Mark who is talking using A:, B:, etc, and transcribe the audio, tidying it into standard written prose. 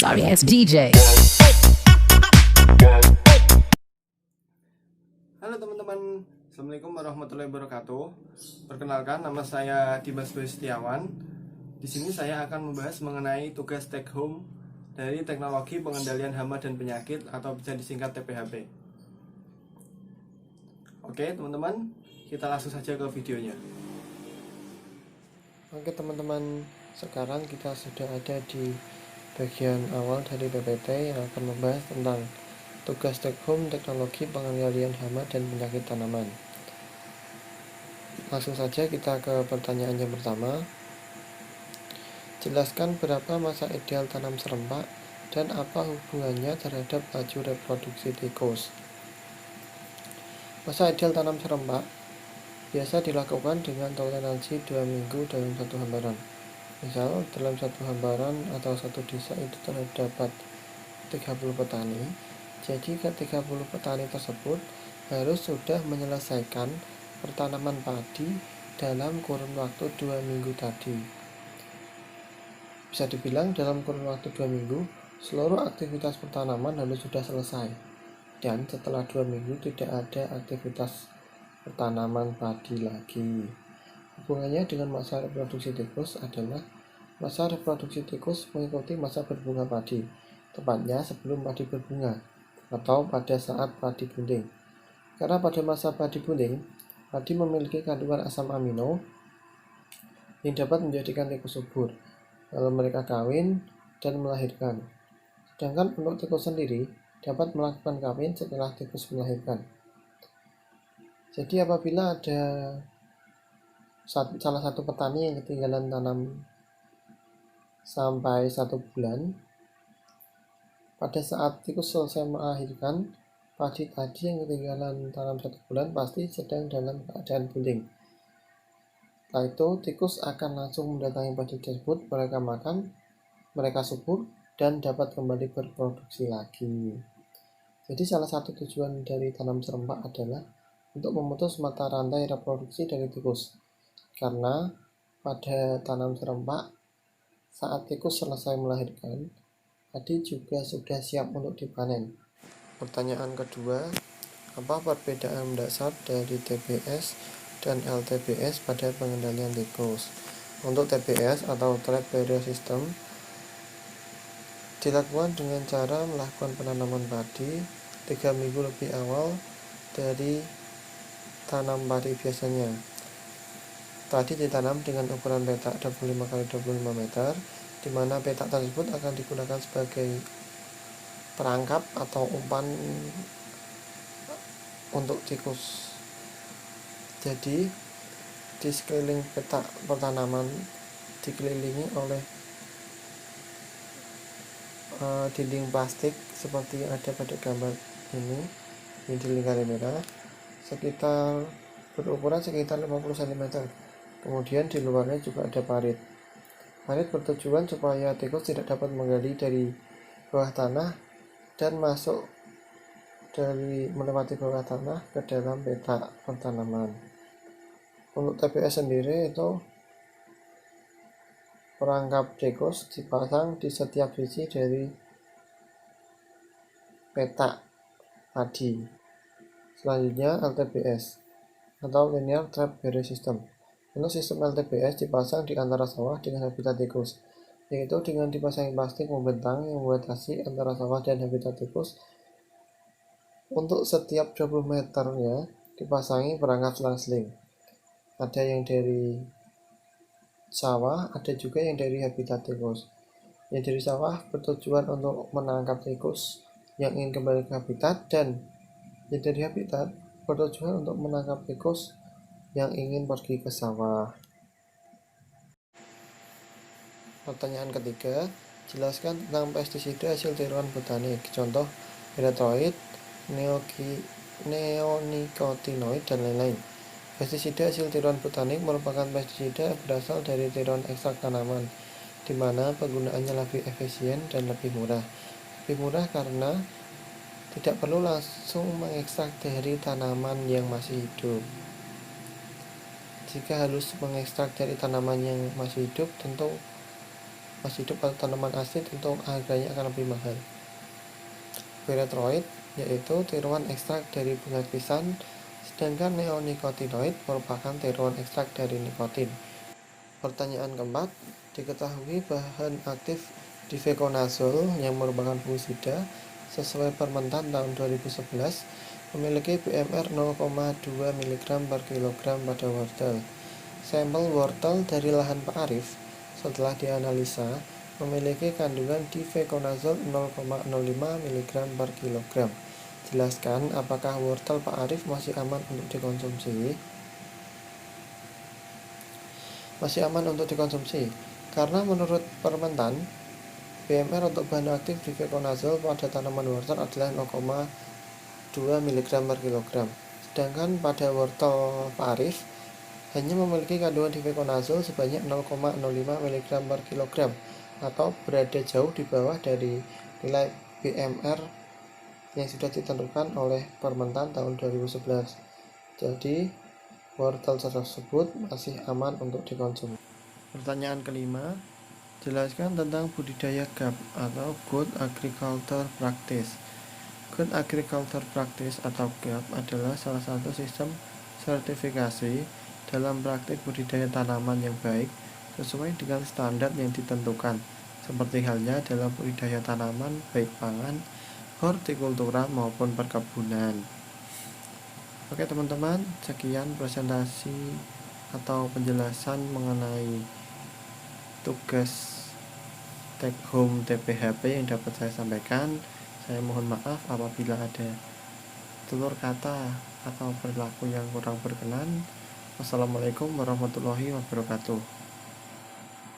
A: Sorry ass DJ.
B: Halo teman-teman, Assalamualaikum warahmatullahi wabarakatuh. Perkenalkan, nama saya Dimas Boy Setiawan. Di sini saya akan membahas mengenai tugas take home dari teknologi pengendalian hama dan penyakit atau bisa disingkat TPHP. Oke teman-teman, kita langsung saja ke videonya. Oke teman-teman, sekarang kita sudah ada di bagian awal dari PPT yang akan membahas tentang tugas take home teknologi pengendalian hama dan penyakit tanaman. Langsung saja kita ke pertanyaan yang pertama. Jelaskan berapa masa ideal tanam serempak dan apa hubungannya terhadap laju reproduksi tikus. Masa ideal tanam serempak biasa dilakukan dengan toleransi 2 minggu dalam satu hamparan. Misal, dalam satu hamparan atau satu desa itu terdapat 30 petani, jadi ke-30 petani tersebut harus sudah menyelesaikan pertanaman padi dalam kurun waktu 2 minggu tadi. Bisa dibilang dalam kurun waktu 2 minggu, seluruh aktivitas pertanaman harus sudah selesai. Dan setelah 2 minggu tidak ada aktivitas pertanaman padi lagi. Hubungannya dengan masa reproduksi tikus adalah masa reproduksi tikus mengikuti masa berbunga padi, tepatnya sebelum padi berbunga, atau pada saat padi bunting. Karena pada masa padi bunting, padi memiliki kandungan asam amino yang dapat menjadikan tikus subur, lalu mereka kawin dan melahirkan. Sedangkan untuk tikus sendiri dapat melakukan kawin setelah tikus melahirkan. Jadi apabila ada salah satu petani yang ketinggalan tanam sampai 1 bulan, pada saat tikus selesai melahirkan, padi tadi yang ketinggalan tanam 1 bulan pasti sedang dalam keadaan bunting. Setelah itu tikus akan langsung mendatangi padi tersebut, mereka makan, mereka subur dan dapat kembali berproduksi lagi. Jadi salah satu tujuan dari tanam serempak adalah untuk memutus mata rantai reproduksi dari tikus. Karena pada tanam serempak, saat tikus selesai melahirkan, padi juga sudah siap untuk dipanen. Pertanyaan kedua, apa perbedaan mendasar dari TBS dan LTBS pada pengendalian tikus? Untuk TBS atau Trap Barrier System dilakukan dengan cara melakukan penanaman padi 3 minggu lebih awal dari tanam padi biasanya. Padi ditanam dengan ukuran petak 25x25 meter, di mana petak tersebut akan digunakan sebagai perangkap atau umpan untuk tikus. Jadi di sekeliling petak pertanaman dikelilingi oleh dinding plastik seperti yang ada pada gambar ini dilingkari merah, berukuran sekitar 50 cm. Kemudian di luarnya juga ada parit. Parit bertujuan supaya tikus tidak dapat menggali dari bawah tanah dan masuk melewati bawah tanah ke dalam petak pertanaman. Untuk TBS sendiri itu perangkap tikus dipasang di setiap sisi dari petak padi. Selanjutnya LTBS atau Linear Trap Barrier System. Untuk sistem LTBS dipasang di antara sawah dengan habitat tikus, yaitu dengan dipasang plastik membentang yang membatasi antara sawah dan habitat tikus. Untuk setiap 20 meternya dipasangi perangkap selang-seling. Ada yang dari sawah, ada juga yang dari habitat tikus. Yang dari sawah bertujuan untuk menangkap tikus yang ingin kembali ke habitat, dan yang dari habitat bertujuan untuk menangkap tikus yang ingin pergi ke sawah. Pertanyaan ketiga, jelaskan tentang pestisida hasil tiruan botanik, contoh erythroid, neonicotinoid, dan lain-lain. Pestisida hasil tiruan botanik merupakan pestisida berasal dari tiruan ekstrak tanaman, di mana penggunaannya lebih efisien dan lebih murah. Lebih murah karena tidak perlu langsung mengekstrak dari tanaman yang masih hidup. Jika harus mengekstrak dari tanaman yang masih hidup, tentu masih hidup atau tanaman asli, tentu harganya akan lebih mahal. Pyrethroid yaitu tiruan ekstrak dari bunga pisang, sedangkan neonicotinoid merupakan tiruan ekstrak dari nikotin. Pertanyaan keempat, diketahui bahan aktif difeconazole yang merupakan fungisida sesuai Permentan tahun 2011 memiliki BMR 0,2 mg per kilogram pada wortel. Sampel wortel dari lahan Pak Arif setelah dianalisa memiliki kandungan difeconazole 0,05 mg per kilogram. Jelaskan apakah wortel Pak Arif masih aman untuk dikonsumsi? Masih aman untuk dikonsumsi karena menurut Permentan, BMR untuk bahan aktif difeconazole pada tanaman wortel adalah 0,2 mg per kilogram. Sedangkan pada wortel Pak Arif hanya memiliki kandungan difeconazole sebanyak 0,05 mg per kilogram atau berada jauh di bawah dari nilai BMR yang sudah ditentukan oleh Permentan tahun 2011. Jadi, wortel tersebut masih aman untuk dikonsumsi. Pertanyaan kelima, jelaskan tentang budidaya GAP atau Good Agriculture Practice. Good Agriculture Practice atau GAP adalah salah satu sistem sertifikasi dalam praktik budidaya tanaman yang baik sesuai dengan standar yang ditentukan, seperti halnya dalam budidaya tanaman baik pangan, hortikultura maupun perkebunan. Oke teman-teman, sekian presentasi atau penjelasan mengenai tugas take home TPHP yang dapat saya sampaikan. Saya mohon maaf apabila ada tutur kata atau perilaku yang kurang berkenan. Wassalamualaikum warahmatullahi wabarakatuh.